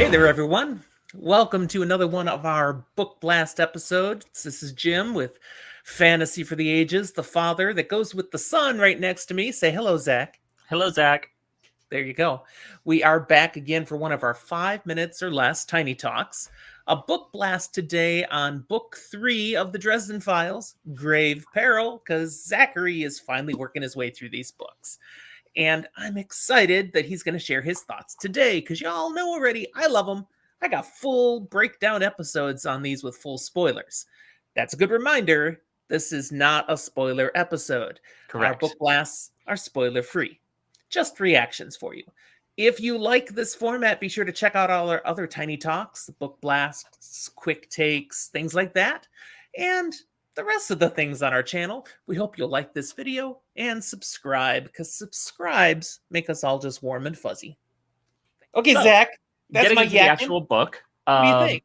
Hey there, everyone. Welcome to another one of our Book Blast episodes. This is Jim with Fantasy for the Ages, the father that goes with the son right next to me. Say hello, Zach. Hello, Zach. There you go. We are back again for one of our 5 minutes or less Tiny Talks. A book blast today on book 3 of the Dresden Files, Grave Peril, because Zachary is finally working his way through these books. And I'm excited that he's going to share his thoughts today because y'all know already I love them. I got full breakdown episodes on these with full spoilers. That's a good reminder. This is not a spoiler episode. Our Correct. book blasts are spoiler free. Just reactions for you. If you like this format, be sure to check out all our other Tiny Talks, book blasts, quick takes, things like that. And the rest of the things on our channel. We hope you'll like this video and subscribe, because subscribes make us all just warm and fuzzy. Okay, So, Zach, that's getting my into the yakking. actual book, What do you think?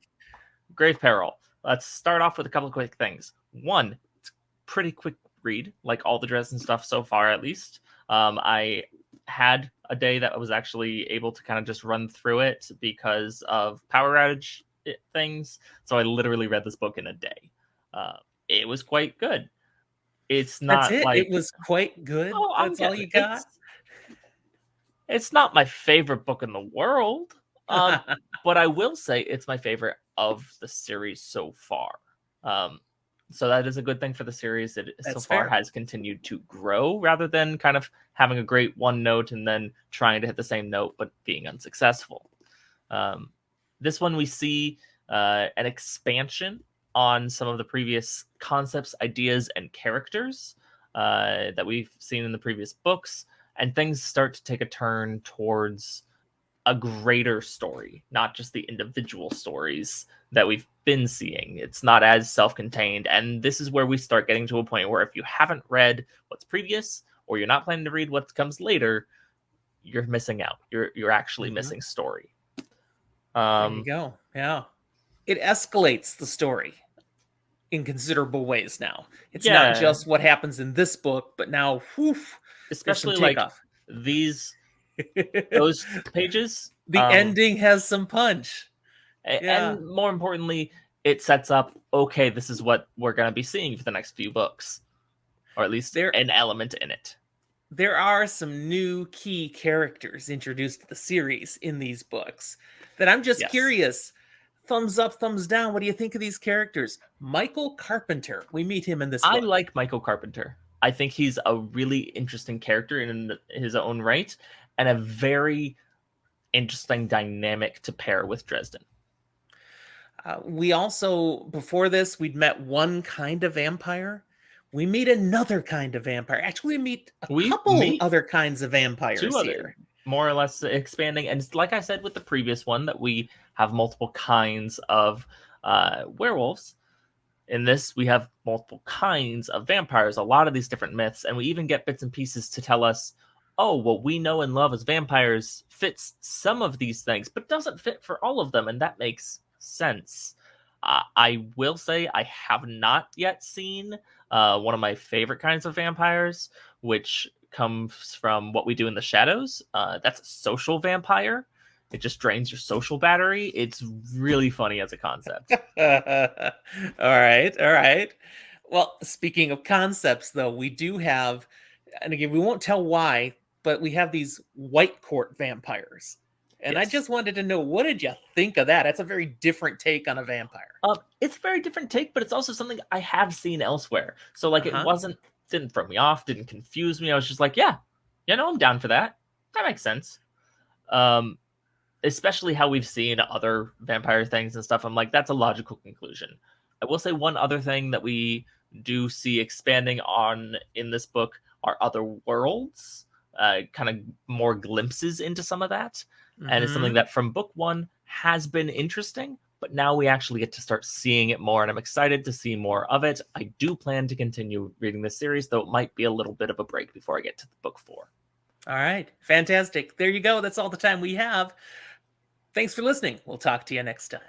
Grave Peril. Let's start off with a couple of quick things. One, it's a pretty quick read, like all the Dresden stuff so far, at least. I had a day that I was actually able to kind of just run through it because of power outage things. So I literally read this book in a day. It was quite good. It's That's not it. like It was quite good. That's all you got. It's not my favorite book in the world, but I will say it's my favorite of the series so far. So that is a good thing for the series. It That's so far fair. has continued to grow rather than kind of having a great one note and then trying to hit the same note but being unsuccessful. This one we see an expansion on some of the previous concepts, ideas, and characters that we've seen in the previous books, and things start to take a turn towards a greater story, not just the individual stories that we've been seeing. It's not as self-contained, and this is where we start getting to a point where if you haven't read what's previous or you're not planning to read what comes later, you're missing out. You're actually missing story. There you go. Yeah. It escalates the story in considerable ways now. It's not just what happens in this book, but now, especially like those pages. The ending has some punch. And more importantly, it sets up, okay, this is what we're going to be seeing for the next few books, or at least an element in it. There are some new key characters introduced to the series in these books that I'm just curious. Thumbs up, thumbs down. What do you think of these characters? Michael Carpenter. We meet him in this book. I like Michael Carpenter. I think he's a really interesting character in his own right, and a very interesting dynamic to pair with Dresden. We also, before this, we'd met one kind of vampire. We meet another kind of vampire. Actually, we meet a couple other kinds of vampires here. More or less expanding. And like I said with the previous one, that we have multiple kinds of werewolves. In this, we have multiple kinds of vampires, a lot of these different myths, and we even get bits and pieces to tell us, oh, what we know and love as vampires fits some of these things, but doesn't fit for all of them, and that makes sense. I will say I have not yet seen one of my favorite kinds of vampires, which comes from What We Do in the Shadows. That's a social vampire. It just drains your social battery. It's really funny as a concept. All right. Well, speaking of concepts, though, we do have, and again, we won't tell why, but we have these white court vampires. And I just wanted to know, what did you think of that? That's a very different take on a vampire. It's a very different take, but it's also something I have seen elsewhere. So, like, it didn't throw me off, didn't confuse me. I was just like, I'm down for that. That makes sense. Especially how we've seen other vampire things and stuff. I'm like, that's a logical conclusion. I will say one other thing that we do see expanding on in this book are other worlds, kind of more glimpses into some of that. And it's something that from book 1 has been interesting, but now we actually get to start seeing it more, and I'm excited to see more of it. I do plan to continue reading this series, though it might be a little bit of a break before I get to book 4. All right. Fantastic. There you go. That's all the time we have. Thanks for listening. We'll talk to you next time.